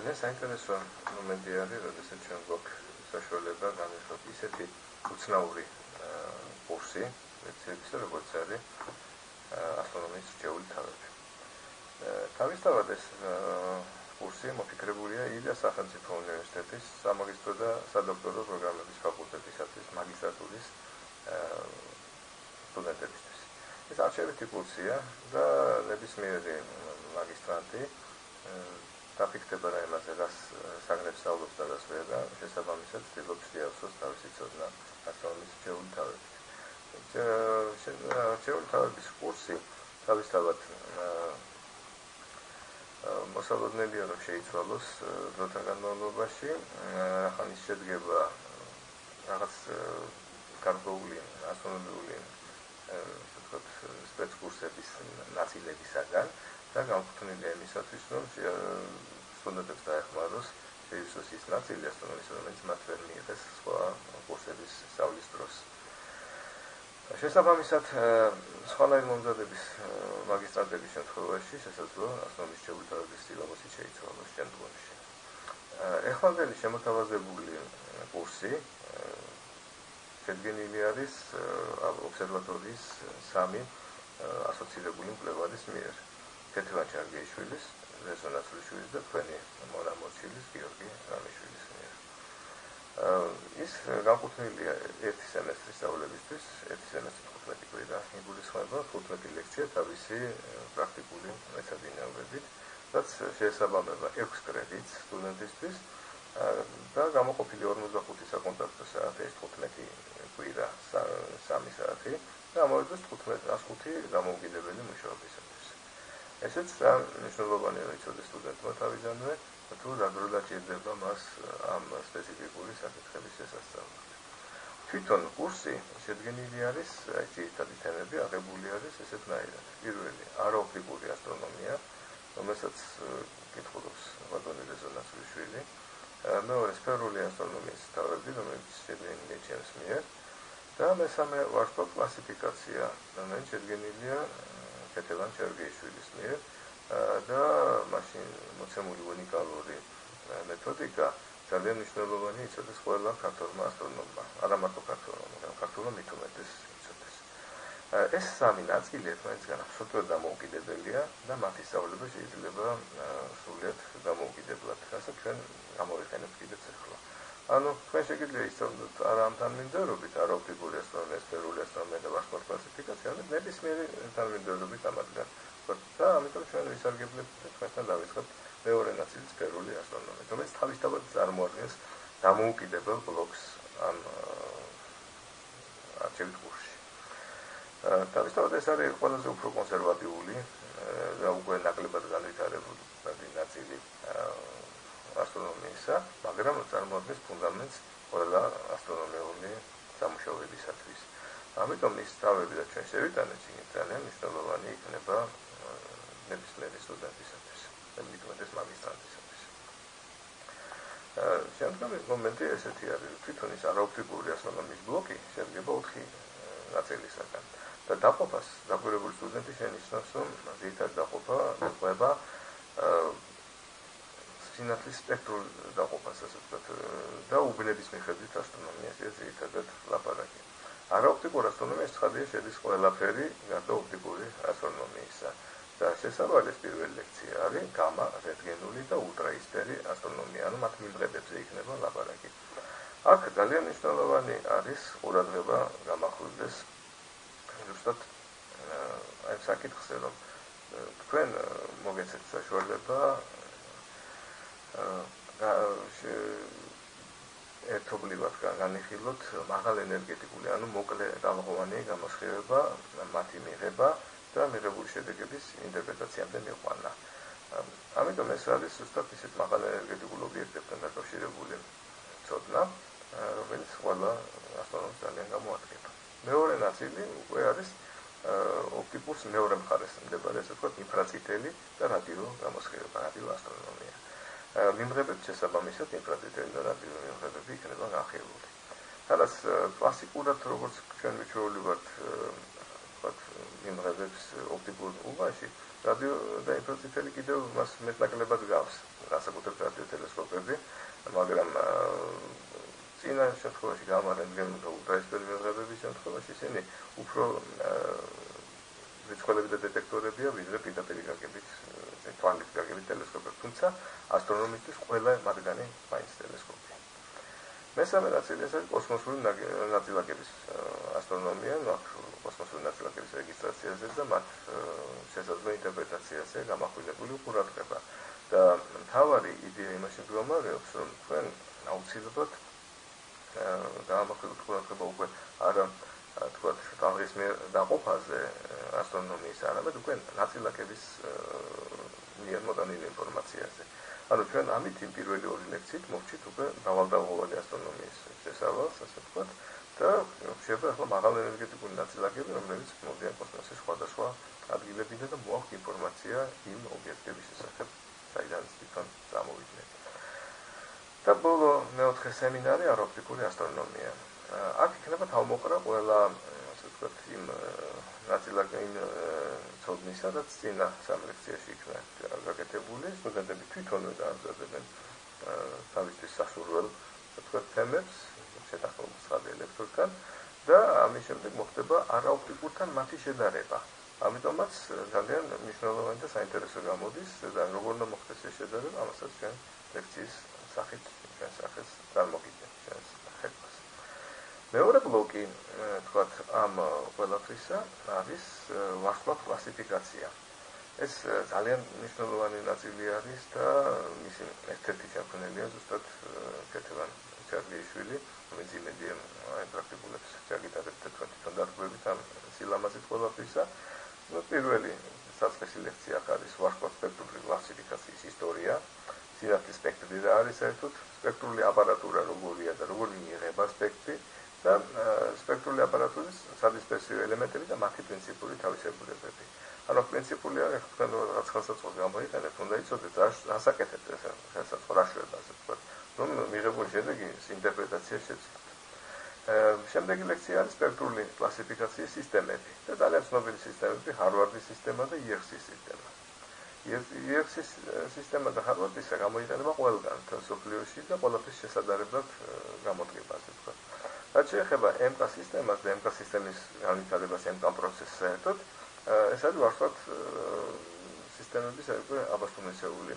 ძალიან საინტერესო მომენტი არის, როდესაც ჩვენ გვაქვს საშუალება განვიხილოთ ისეთი უცნაური კურსი, ეცებისა როგორც არის ასტრონომიის რჩეული თავები. თავისთავად ეს კურსი მოფიქრებულია ილია სახელმწიფო უნივერსიტეტის სამაგისტრო და სადოქტორო პროგრამების ფაკულტეტისათვის მაგისტრატურის სტუდენტებისთვის. ეს არჩევითი კურსია და ნებისმიერი მაგისტრანტი დაფიქრდება რა იმაზე, რას საგნებს სწავლობს და რას ვერ და შესაბამისად ცდილობს შეავსოს თავისი ცოდნა ასტრონომიის რჩეული თავებით. რჩეული თავების კურსი თავისთავად მოსალოდნელია რომ შეიცვალოს დროთა განმავლობაში, ახლა ის შედგება რაღაც გარკვეული ასტრონომიული სპეცკურსების ნაწილებისაგან და განკუთვნილია იმისათვის, რომ სტუდენტებს დაეხმაროს შეივსოს ის ნაწილი ასტრონომიის, რომელიც მათ ვერ მიიღეს სხვა კურსების სწავლის დროს. შესაბამისად, სხვანაირი მომზადების მაგისტრანტების შემთხვევაში შესაძლოა ასტრონომიის რჩეული თავების სილაბუსი შეიცვალოს შემდგომში. ეხლანდელი შემოთავაზებული კურსი შედგენილი არის ობსერვატორიის 3 ასოცირებული მკვლევარის მიერ. ქეთევან ჩარგეიშვილის, რეზო ნაცვლიშვილის და თქვენი მონა მორჩილის, გიორგი რამიშვილის მიერ. ის განკუთვნილია ერთი სემესტრის სწავლებისთვის, ერთი სემესტრი 15 კვირა იგულისხმება 15 ლექცია თავისი პრაქტიკული მეცადინეობებით, რაც შეესაბამება 6 კრედიტს სტუდენტისთვის და გამოყოფილი 45 საკონტაქტო საათი, 15 კვირა 3 საათი და ამავდროულად 15 დამოუკიდებელი მუშაობისათვის. ესეც მნიშვნელოვანია რომ იცოდეს სტუდენტმა თავიდანვე, თუ რა დრო დაჭირდება მას ამ სპეციფიკური საკითხების შესასწავლად. თვითონ კურსი შედგენილი არის ძირითადი თემები, აღებული არის ესეთნაირად. პირველი არაოპტიკური ასტრონომია, რომელსაც კითხულობს ბატონი რეზო ნაცვლიშვილი. მეორე სფერული ასტრონომიის თავები, რომელიც შედგენილია ჩემს მიერ და მესამე ვარსკვლავ კლასიფიკაცია, რომელიც შედგენილია ქეთევან ჩერგეიშვილის მიერ და მაშინ მოცემული უნიკალური მეთოდიკა ძალიან მნიშვნელოვანი იცოდეს ყველა ქართველმა ასტრონომმა, არა მარტო ქართველმა, ქართულმა მით უმეტეს იცოდეს. ეს 3 ნაწილი ერთმანეთისგან absolუტურად დამოუკიდებელია და მათი სწავლება შეიძლება სრულიად დამოუკიდებლად, რასაც ჩვენ გამოვიყენებთ კიდეც ახლა. ანუ თქვენ შეგიძლია ისწავლოთ არა ამ თანმიმდევრობით, არაოპტიკური ასტრონომია, სფერული ასტრონომია და ვარსკვლავ კლასიფიკაცია, არამედ ნებისმიერი თანმიმდევრობით ამათგან. და ამიტომ ჩვენ ვისარგებლებთ თქვენთან დავიწყებთ მეორე ნაწილი სფერული ასტრონომია, რომელიც თავისთავად წარმოადგენს დამოუკიდებელ ბლოკს ამ არჩევით კურსში. თავისთავად ეს არის ყველაზე უფრო კონსერვატიული და უკვე ნაკლებად განვითარებული ნაწილი ასტრონომიისა, მაგრამ წარმოადგენს ფუნდამენტს ყველა ასტრონომიული სამუშაოებისათვის. ამიტომ ის თავები და ჩვენ შევიტანეთ, ძალიან მნიშვნელოვანი იქნება ნებისმიერი სტუდენტისათვის, მით უმეტეს მაგისტრანტისათვის. შემდგომი მომენტი ესეთი არის, თვითონ ის არაოპტიკური ასტრონომიის ბლოკი შედგება 4 ნაწილისაგან და დაყოფას დაკვირვებული სტუდენტი შენიშნავს, რომ ძირითადი დაყოფა ეხება სინათლის სპექტრულ დაყოფას, ასე ვთქვათ, და უბნების მიხედვით ასტრონომიას ძირითადად ლაპარაკი. არაოპტიკურ ასტრონომიაში ცხადია შედის ყველაფერი გარდა ოპტიკური ასტრონომიისა. და შესაბამისად პირველი ლექცია არის გამა, რენტგენული და ულტრაისფერი ასტრონომია, ანუ მათ მიმღებებზე იქნება ლაპარაკი. აქ ძალიან მნიშვნელოვანი არის ყურადღება გამახვილდეს ზუსტად აი საკითხზე, რომ თქვენ მოგეცეთ საშუალება ერთობლივად განიხილოთ მაღალ ენერგეტიკული, ანუ მოკლე რამოვანი გამოსხივება, მათი მიღება და მიღებული შედეგების ინტერპრეტაციამდე მიყვანა. ამიტომ ეს არის ზუსტად ისეთ მაღალ ენერგეტიკულ ობიექტებთან დაკავშირებული ცოდნა, რომელიც ყველა ასტრონომს ძალიან გამოადგება. მეორე ნაწილი უკვე არის ოპტიკურს მეორე მხარეს მდებარე, ასე ვთქვათ, ინფრაწითელი და რადიო გამოსხივება, რადიო ასტრონომია. მიმღებებით შესაბამისად ინფრაწითელი და რადიო მიმღებები იქნება განხილული. სადაც კლასიკურად, როგორც ჩვენ მიჩვეულებად მიმღებებს ოპტიკურ უბანში, რადიო და ინფრაწითელი კიდევ მას მეტნაკლებად გავს, განსაკუთრებით რადიო ისინი უფრო რიცხვები და დეტექტორებია, ვიდრე პირდაპირ გაგებით, თვალით გაგებით ტელესკოპები. თუმცა ასტრონომისთვის ყველა მათგანი მაინც ტელესკოპია. მესამე ნაწილი ეს არის კოსმოსური ნაწილაკების ასტრონომია, კოსმოსური ნაწილაკების რეგისტრაციაზე და მათ შესაძლო ინტერპრეტაციაზე გამახვილებული ყურადღება. და მთავარი იდეა იმაში მდგომარეობს, რომ თქვენ აუცილებლად გამახვილებთ ყურადღება უკვე არა თქვათ ტალღის დაყოფაზე ასტრონომიის, არამედ უკვე ნაწილაკების მიერ მოდანილი ინფორმაციაზე. ანუ ჩვენ ამით იმ პირველი ორი ლექციით მოვჩით უკვე მრავალდაღოვანი ასტრონომიის შესავალს, ასე ვთქვათ, და შეიძლება ახლა მაღალ ენერგეტიკული ნაწილაკები, რომლებიც მოდიან კოსმოსის სხვადასხვა ადგილებიდან და მოაქვთ ინფორმაცია იმ ობიექტების შესახებ, საიდანაც თვითონ წამოვიდნენ. და ბოლო მეოთხე სემინარი აროპტიკური ასტრონომია. აქ იქნება თავმოყრა ყველა, ასე ვთქვათ, იმ ცოდნისა, რაც წინა სამ ლექციაში იქნა გაკეთებული. სტუდენტები თვითონვე დაამზადებენ თავისთვის სასურველ, ასე ვთქვათ, თემებს, შეთანხმებულ ცხადია ლექტორთან და ამის შემდეგ მოხდება არაოპტიკურთან მათი შედარება. ამიტომაც ძალიან მნიშვნელოვანი და საინტერესო გამოდის და როგორ უნდა მოხდეს ეს შედარება, ამასაც ჩვენ ლექციის სახით ჩვენს სახეს წარმოგიდგენთ ჩვენს ხელს. მეორე ბლოკი, თქვათ, ამ ყველაფრისა არის ვარსკვლავ კლასიფიკაცია. ეს ძალიან მნიშვნელოვანი ნაწილი არის და მისი ერთ-ერთი შემქმნელია ზუსტად ქეთევან ჩარგეიშვილი, რომელიც იმედია პრაქტიკულებს ჩაგიტარებთ თვითონ დარღვევით ამ სილამაზით ყველაფრისა. პირველი საწყისი ლექცია არის ვარსკვლავ სპექტრული კლასიფიკაციის ისტორია. სინათლის სპექტრი რა არის საერთოდ, სპექტრული აპარატურა როგორია და როგორ მიიღება სპექტრი და სპექტრული აპარატურის სადისპერსიო ელემენტები და მათი პრინციპული თავისებურებები. ანუ პრინციპული არის, თქვენ რაც ხელსაწყოს გამოიყენებთ, უნდა იცოდეთ ასაკეთებთ ეს ხელსაწყო რა შვება, ასე ვთქვათ, რომ მიღებული შედეგის ინტერპრეტაცია შეძლოთ. შემდეგი ლექცია არის სპექტრული კლასიფიკაციის სისტემები და ძალიან ცნობილი სისტემები, ჰარვარდის სისტემა და IRC-ის სისტემა. IRC-ის სისტემა და ჰარვარდისა გამოიყენება ყველგან მსოფლიოში და ყველაფრის შესაძლებლად გამოდგება, ასე ვთქვათ. რაც შეეხება MK სისტემას და MK სისტემის განვითარებას MK პროცესს საერთოდ, ეს არის ვარსკვლავ სისტემების აბასტუმისეული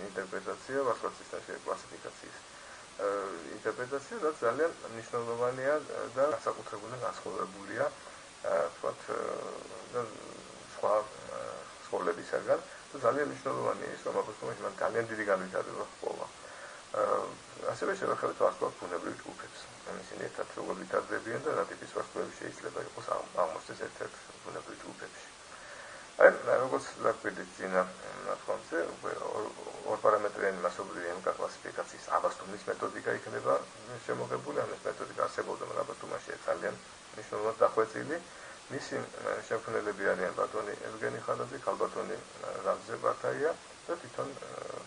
ინტერპრეტაცია, ვარსკვლავ სისტემის კლასიფიკაციის ინტერპრეტაცია, რაც ძალიან მნიშვნელოვანია და განსაკუთრებული განსხვავებულია, ვთქვათ, სხვა სკოლებისაგან და ძალიან მნიშვნელოვანია ის, რომ აბასტუმაში მან ძალიან დიდი განვითარება ჰპოვა. ასევე შევეხებთ ვარსკვლავ ბუნებრივ ჯგუფებს. ისინი ერთად როგორ ვითარდებიან და რა ტიპის ვარსკვლავები შეიძლება იყოს აღმოჩნდეს ერთ-ერთ ბუნებრივ ჯგუფებში. აი, როგორც დაგვიდგეთ წინა ნათქვამზე, ორპარამეტრიანი მასობრივი MK კლასიფიკაციის აბასტუმის მეთოდიკა იქნება შემოღებული, ამ ეს მეთოდიკა არსებობდა აბასტუმაში ძალიან მნიშვნელოვნად დახვეწილი. მისი შემქმნელები არიან ბატონი ევგენი ხანაძე, ქალბატონი რამზე ბართაია და თვითონ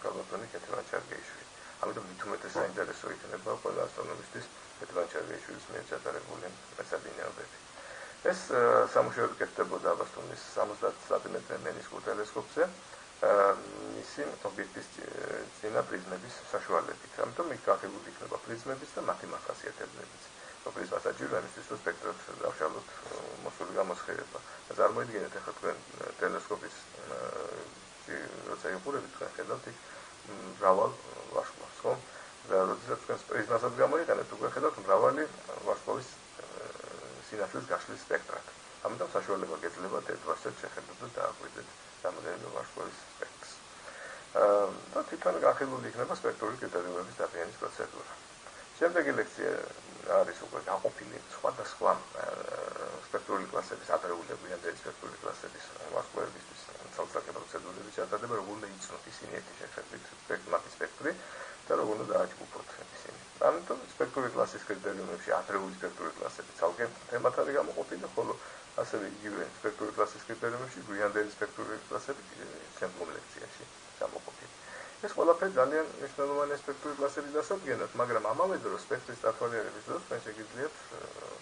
ქალბატონი ქეთევან ჩარგეიშვილი. ამიტომ მით უმეტეს საინტერესო იქნება ყველა ასტრონომისტის ქეთევან ჩარგეიშვილის მიერ ჩატარებული მეცადინეობები. ეს სამუშაოები კეთდებოდა აბასტუმის 70 სანტიმეტრი მენისკურ ტელესკოპზე, მისი ობიექტის წინა პრიზმების საშუალებით. ამიტომ იქ განხილული იქნება პრიზმების და მათი მახასიათებლებიც. პრიზმა საჭიროა იმისთვის, რომ სპექტრად დავშალოთ მოსული გამოსხივება. წარმოიდგინეთ ახლა თქვენ ტელესკოპის როცა იყურებით, თქვენ ხედავთ იქ მრავალ ვარსკვლავს, ხო? და როდესაც თქვენ პრიზმასაც გამოიყენებთ, უკვე ხედავთ მრავალი ვარსკვლავის სინათლის გაშლის სპექტრად. ამიტომ საშუალება გეძლევათ ერთვარსად შეხედოთ და დააკვირდეთ რამდენიმე ვარსკვლავის სპექტრს. და თვითონ განხილული იქნება სპექტრული კრიტერიუმების დადგენის პროცედურა. შემდეგი ლექცია არის უკვე გაყოფილი სხვადასხვა სპექტრული კლასების, ადრეული გვიანდელი სპექტრული კლასების ვარსკვლავებისთვის ცალ-ცალკე პროცედურები ჩატარდება, როგორ უნდა იცნოთ ისინი ერთი შეხედვით მათი სპექტრი და როგორ უნდა დააჯგუფოთ ისინი. ამიტომ სპექტრული კლასის კრიტერიუმებში ადრეული სპექტრული კლასები ცალკე თემად არის გამოყოფილი, ხოლო ასევე იგივე სპექტრული კლასის კრიტერიუმებში გვიანდელი სპექტრული კლასები შემდგომ ლექციაში გამოყოფილი. ეს ყველაფერი ძალიან მნიშვნელოვანია სპექტრული კლასების დასადგენად, მაგრამ ამავე დროს სპექტრის დათვალიერების დროს ჩვენ შეგიძლიათ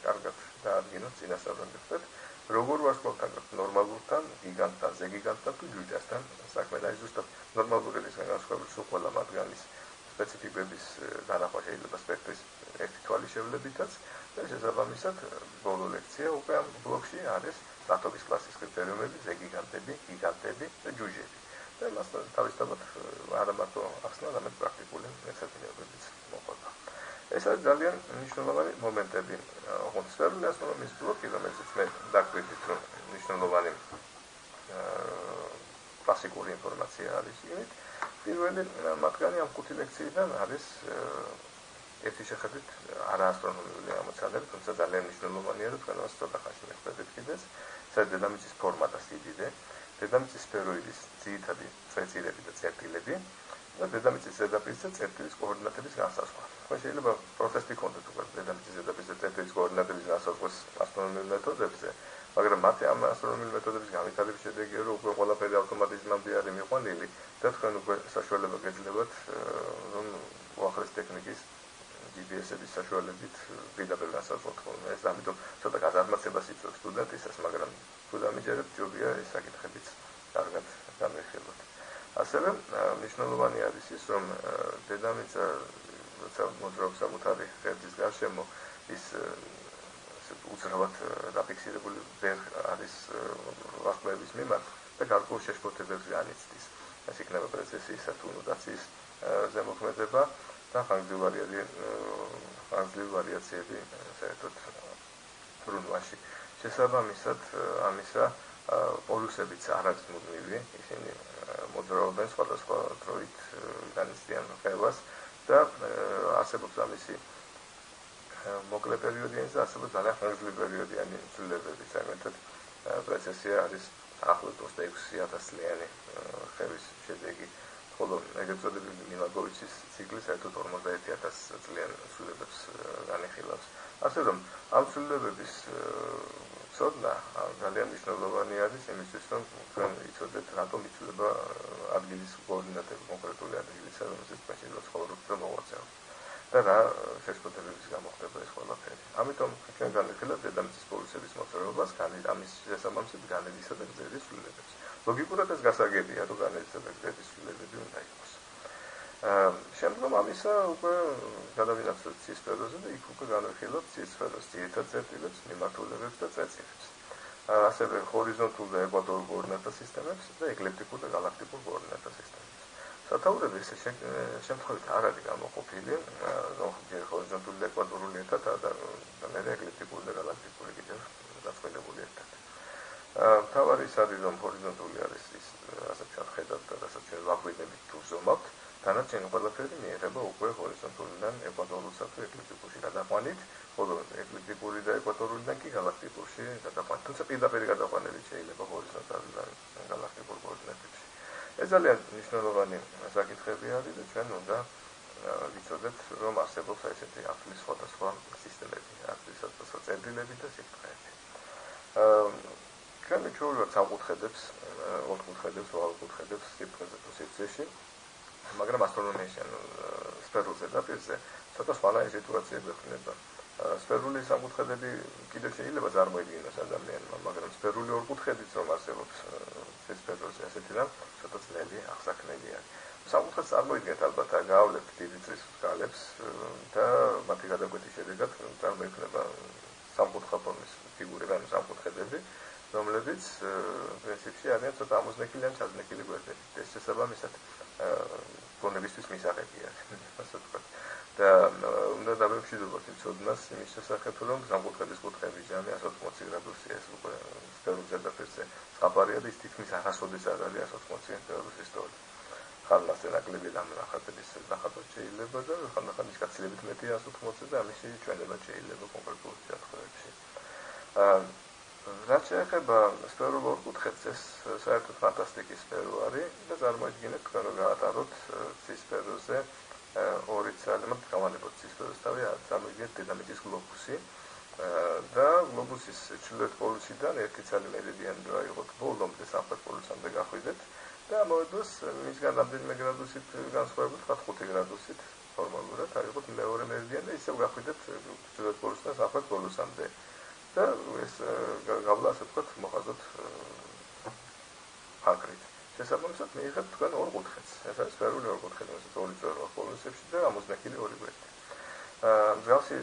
კარგად დაადგინოთ წინასწარმეტყველად, როგორ ვარსკვლავთან, ნორმალურთან, გიგანტთან, ზეგიგანტთან თუ ჯუჯასთან საქმე. აი ზუსტად ნორმალურებისგან განსხვავებით, სულ ყველა მათგანის სპეციფიკების განახვა შეიძლება სპექტრის ერთი თვალის შევლებითაც და შესაბამისად ბოლო ლექცია უკვე ამ ბლოკში არის დატობის კლასის კრიტერიუმები, ზეგიგანტები, გიგანტები და ჯუჯები. და მას თავისთავად არა მარტო ახსნა, არამედ პრაქტიკული მეცადინეობებიც მოყვება. ეს არის ძალიან მნიშვნელოვანი მომენტები. ოღონდ სფერული ასტრონომიის ბლოკი, რომელზეც მე დაგვიდით, რომ მნიშვნელოვანი კლასიკური ინფორმაცია არის იმით, პირველი მათგანი ამ 5 ლექციიდან არის ერთი შეხედვით არაასტრონომიული ამოცანები, თუმცა ძალიან მნიშვნელოვანია, რომ თქვენ მას ცოტა ხანში მეხსოვდეთ კიდეც, ეს დედამიწის ფორმა და სიდიდე, დედამიწის სფეროიდის ძირითადი წრეწირები და წერტილები და დედამიწის ზედაპირზე წერტილის კოორდინატების განსაზღვრა. თქვენ შეიძლება პროცესი გქონდეთ უკვე დედამიწის ზედაპირზე წერტილის კოორდინატების განსაზღვრის ასტრონომიულ მეთოდებზე, მაგრამ მათი ამ ასტრონომიულ მეთოდების განვითარების შედეგია, რომ უკვე ყველაფერი ავტომატიზმამდე არის მიყვანილი და თქვენ უკვე საშუალება გეძლებათ, რომ უახლეს ტექნიკის GPS-ების საშუალებით პირდაპირ განსაზღვროთ ხოლმე. ეს ამიტომ ცოტა გაზარმაცებას იწვევს სტუდენტისას, მაგრამ თუ დამიჯერებთ, ჯობია ეს საკითხებიც კარგად გამეხილოთ. ასევე მნიშვნელოვანი არის ის, რომ დედამიწა როცა მოძრაობს საკუთარი ღერძის გარშემო, ის უცრავად დაფიქსირებული ვერ არის ვარსკვლავების მიმართ და გარკვეულ შეშფოთებებს განიცდის. ეს იქნება პრეცესიისა თუ ნუტაციის ზემოქმედება და ხანგრძლივი ვარიაციები საერთოდ ბრუნვაში. შესაბამისად ამისა პოლუსებიც არ არის მუდმივი, ისინი მოძრაობენ სხვადასხვა დროით განიცდიან ყევას და არსებობს ამისი მოკლე პერიოდიანი და არსებობს ძალიან ხანგრძლივი პერიოდიანი ცვლილებები, საერთოდ პრეცესია არის ახლად 26,000 წლიანი ხევის შედეგი, ხოლო ეგრეთ წოდებული მილაგოვიჩის ციკლი საერთოდ 51,000 წლიან ცვლილებებს განიხილავს. ასე რომ ამ ცვლილებების ცოდნა ძალიან მნიშვნელოვანი არის იმისთვის, რომ თქვენ იცოდეთ, რატომ იცვლება ადგილის კოორდინატები კონკრეტული ადგილისა, რომელზეც თქვენ შეიძლება ცხოვრობთ და მოღვაწეობთ. და რა შეშფოთებების გამო ხდება ეს ყველაფერი. ამიტომ ჩვენ განვიხილავთ დედამიწის პოლუსების მოძრაობას, ამის შესაბამისად განედისა და გზების ცვლილებებს. ლოგიკურად ეს გასაგებია, რომ განედისა და გზების ცვლილებები უნდა იყოს. შემდგომ ამისა უკვე გადავინაცვლოთ ცის სფეროზე და იქ უკვე განვიხილავთ ცის სფეროს ძირითად წერტილებს, მიმართულებებს და წეწირებს. ასევე ჰორიზონტულ და ეკვატორულ კოორდინატთა სისტემებს და ეკლიპტიკურ და გალაქტიკურ კოორდინატთა სისტემებს. სათაურები ეს შემთხვევით არ არის გამოყოფილი, ჯერ ჰორიზონტული და ეკვატორული ერთად და მე ეკლიპტიკური და გალაქტიკური კიდევ დაწყვეტილი ერთად. თავარი ის არის, რომ ჰორიზონტული არის ის, რასაც ჩვენ ხედავთ და რასაც ჩვენ ვაკვირდებით თუ ზომავთ, დანარჩენი ყველაფერი მიიღება უკვე ჰორიზონტულიდან ეკვატორულსა თუ ეკლიპტიკურში გადაყვანით, ხოლო ეკლიპტიკური და ეკვატორულიდან კი გალაქტიკურში გადაყვანით. თუმცა პირდაპირ გადაყვანებით შეიძლება ჰორიზონტალიდან გალაქტიკურ კოორდინატებში. ეს ძალიან მნიშვნელოვანი საკითხები არის და ჩვენ უნდა ვიცოდეთ, რომ არსებობს ესეთი ათვლის სხვადასხვა სისტემები, ათვლის სხვადასხვა წერტილები და სიბრტყეები. ჩვენ მივუვართ სამკუთხედებს, ოთხკუთხედებს, ოთხკუთხედებს სიბრტყეზე თუ სივრცეში, მაგრამ ასტრონომიაში ან სფერულ ზედაპირზე ცოტა სხვანაირი სიტუაციები ხდება. სფერული სამკუთხედები კიდევ შეიძლება წარმოიდგინოს ადამიანმა, მაგრამ სფერული ორკუთხედიც რომ არსებობს სფეროზე ასეთი რამ, ცოტა ძნელი აღსაქმელი არის. სამკუთხედს წარმოიდგინეთ ალბათ, გაავლებთ დიდი წრის რკალებს და მათი გადაკვეთის შედეგად წარმოიქმნება სამკუთხა ფორმის ფიგურები, ანუ სამკუთხედები, რომლებიც პრინციპში არიან ცოტა ამოზნექილი ან ჩაზნექილი გვერდებით. ეს შესაბამისად გონებისთვის მისაღები არის, ასე ვთქვათ. და უნდა დავემშვიდობოთ იმ ცოდნას იმის შესახებ, რომ სამკუთხედის კუთხეების ჯამი 180 გრადუსია, ეს უკვე სფერულ ზედაპირზე წყაფარია და ის თითქმის არასოდეს არ არის 180 გრადუსის სწორი. ხალხზე ნაკლები დამნახატების ნახატად შეიძლება და ხანდახან ის გაცილებით მეტია 180 და ამისი ჩვენება შეიძლება კონკრეტულ შემთხვევებში. რაც შეეხება სფერულ ორკუთხედს, ეს საერთოდ ფანტასტიკის სფერო არის და წარმოიდგინეთ, თქვენ რომ გაატაროთ ცის სფეროზე ორი ცალი, მათ გავალებოთ ცის სფეროს თავი, წარმოიდგინეთ დედამიწის გლობუსი და გლობუსის ჩრდილოეთ პოლუსიდან ერთი ცალი მერიდიანი რო აიღოთ ბოლომდე სამხრეთ პოლუსამდე გახვიდეთ და მოედოს მისგან რამდენიმე გრადუსით განსხვავებით 5 გრადუსით ფორმალურად აიღოთ მეორე მერიდიანი და ისევ გახვიდეთ ჩრდილოეთ პოლუსიდან სამხრეთ პოლუსამდე. და ეს გავლა ასე ვთქვათ მოხაზოთ ფაქრით. შესაბამისად მიიღებთ თქვენ ორ კუთხედს. ეს არის სფერული ორკუთხედი, რომელიც ორი წვეროა ხოლმე გრადუსებში და ამოზნექილი 2 გვერდი. მსგავსი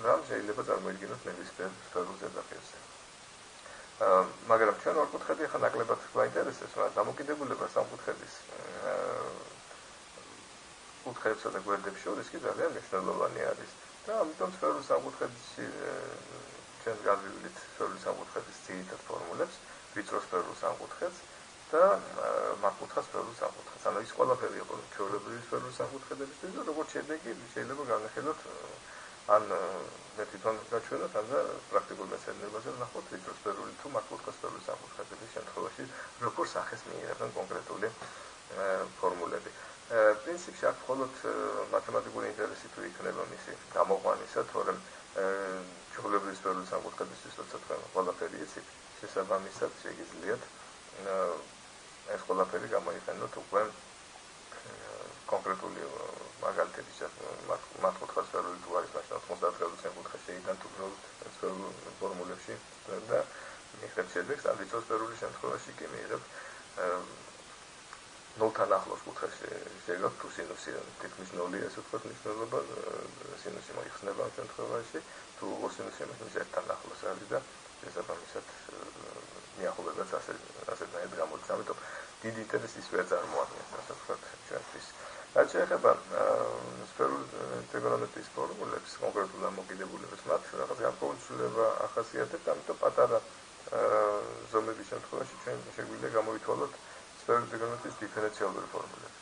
რამ შეიძლება წარმოიდგინოთ ნებისმიერ სფერულ ზედაპირზე. მაგრამ ჩვენ ორკუთხედი ახლა ნაკლებად გვაინტერესებს, მაგრამ დამოკიდებულება სამკუთხედის კუთხეებსა და გვერდებს შორის კი ძალიან მნიშვნელოვანი არის და ამიტომ სფერულ სამკუთხედში ჩვენ გავივლით სფერული სამკუთხედის ძირითად ფორმულებს, ვიწრო სფერულ სამკუთხედს და მართკუთხა სფერულ სამკუთხედს. ანუ ის ყველაფერი იყო ჩვეულებრივი სფერული სამკუთხედებისთვის და როგორც შედეგი შეიძლება განვიხილოთ ან მე თვითონ გაჩვენოთ, ან პრაქტიკულ მეცნიერებაზე ვნახოთ ვიწრო სფერული თუ მართკუთხა სფერული სამკუთხედების შემთხვევაში როგორ სახეს მიიღებენ კონკრეტული ფორმულები. პრინციპში აქ მხოლოდ მათემატიკური ინტერესი თუ იქნება მისი გამოყვანისა, თორემ ჩვეულებრივი სფერული სამკუთხედისთვის როცა თქვენ ყველაფერი იცით, შესაბამისად შეგიძლიათ ეს ყველაფერი გამოიყენოთ უკვე კონკრეტული მაგალითების მართკუთხა სფერული თუ არის მაშინ 90 გრადუსიან კუთხე შეიდან თუ სფერულ ფორმულებში და მიიღებთ შედეგს, ან ვიწრო სფერული შემთხვევაში კი მიიღებთ 0-თან ახლოს კუთხეში შეგაქვთ თუ სინუსი თითქმის 0-ია, ასე ვთქვათ, მნიშვნელობა სინუსი მოიხსნება ამ შემთხვევაში, თუ კოსინუსი იმის 1-თან ახლოს არის და შესაბამისად მიახლოებაც ასეთნაირად გამოდის. ამიტომ დიდი ინტერესის ვერ წარმოადგენს, ასე ვთქვათ, ჩვენთვის. რაც შეეხება სფერულ ტრიგონომეტრიის ფორმულებს, კონკრეტულ დამოკიდებულებას, მათ რაღაც განსხვავება ახასიათებთ, ამიტომ პატარა ზომების შემთხვევაში ჩვენ შეგვიძლია გამოვითვალოთ სფერული ტრიგონომეტრიის დიფერენციალური ფორმულები.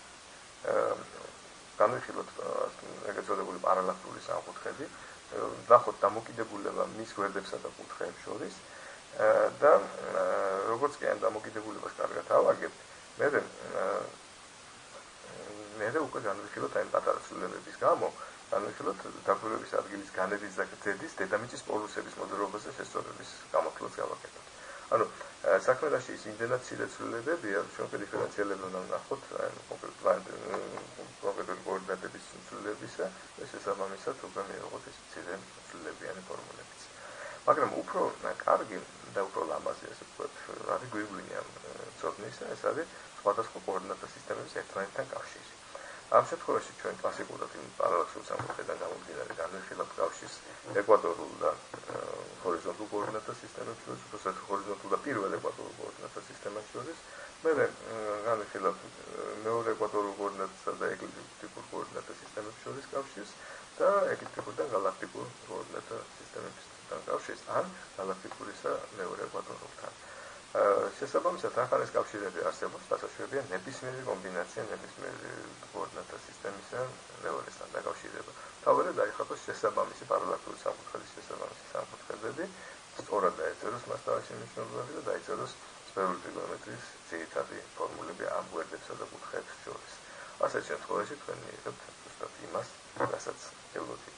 განვიხილოთ ეგრეთ წოდებული პარალაქტური სამკუთხედი, ვნახოთ დამოკიდებულება მის გვერდებსა და კუთხეებს შორის და როგორც კი ამ დამოკიდებულებას კარგად ავაგებთ, მერე უკვე განვიხილოთ აი პატარა ცვლილებების გამო, განვიხილოთ დაკვირვების ადგილის განედის და გრძედის დედამიწის პოლუსების მოძრაობაზე შესწორების გამოთვლას გავაკეთოთ. ანუ საქმე რაში ის იმდენად მცირე ცვლილებებია, ჩვენ დიფერენციალები უნდა ვნახოთ კონკრეტული კოორდინატების ცვლილებისა და შესაბამისად უკვე მივიღოთ ეს მცირე ცვლილებიანი ფორმულებიც. მაგრამ უფრო კარგი და უფრო ლამაზი, ასე ვთქვათ, არის გვიგვინი ამ ცოდნისა, ეს არის სხვადასხვა კოორდინატთა სისტემების ერთმანეთთან კავშირი. ამ შემთხვევაში ჩვენ კლასიკურად იმ პარალაქსურ სამკუთხედან გამომდინარე განვიხილავთ კავშირს ეკვატორულ და ჰორიზონტალურ კოორდინატთა სისტემებს შორის, უბრალოდ ჰორიზონტალურ და პირველ ეკვატორულ კოორდინატთა სისტემას შორის, მერე განვიხილავთ მეორე ეკვატორულ კოორდინატსა და ეკლიპტიკურ კოორდინატთა სისტემებს შორის კავშირს და ეკლიპტიკურიდან გალაქტიკურ კოორდინატთა სისტემებთან კავშირს, ან გალაქტიკურისა მეორე ეკვატორულთან. შესაბამისად, ახალ ეს კავშირები არსებობს, დასაშვებია ნებისმიერი კომბინაცია ნებისმიერი კოორდინატთა სისტემისა მეორესთან დაკავშირება. თავად დაიხატოს შესაბამისი პარალაქტური სამკუთხედის შესაბამისი სამკუთხედები, სწორად დაეწეროს მასშტაბში მნიშვნელობები და დაეწეროს სფერული ტრიგონომეტრიის ძირითადი ფორმულები ამ გვერდებსა და კუთხეებს შორის. ასეთ შემთხვევაში თქვენ მიიღებთ ზუსტად იმას, რასაც ელოდით,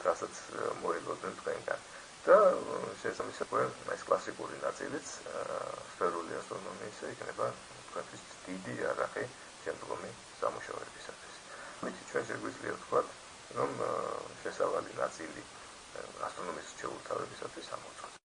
რასაც მოელოდნენ თქვენგან. და შესაბამისად ეს კლასიკური ნაწილიც სფერული ასტრონომიისა იქნება თქვენთვის დიდი იარაღი შემდგომი სამუშაოებისათვის. ამით ჩვენ შეგვიძლია ვთქვათ, რომ შესავალი ნაწილი ასტრონომიის შეურთავებისათვის ამოწყდა.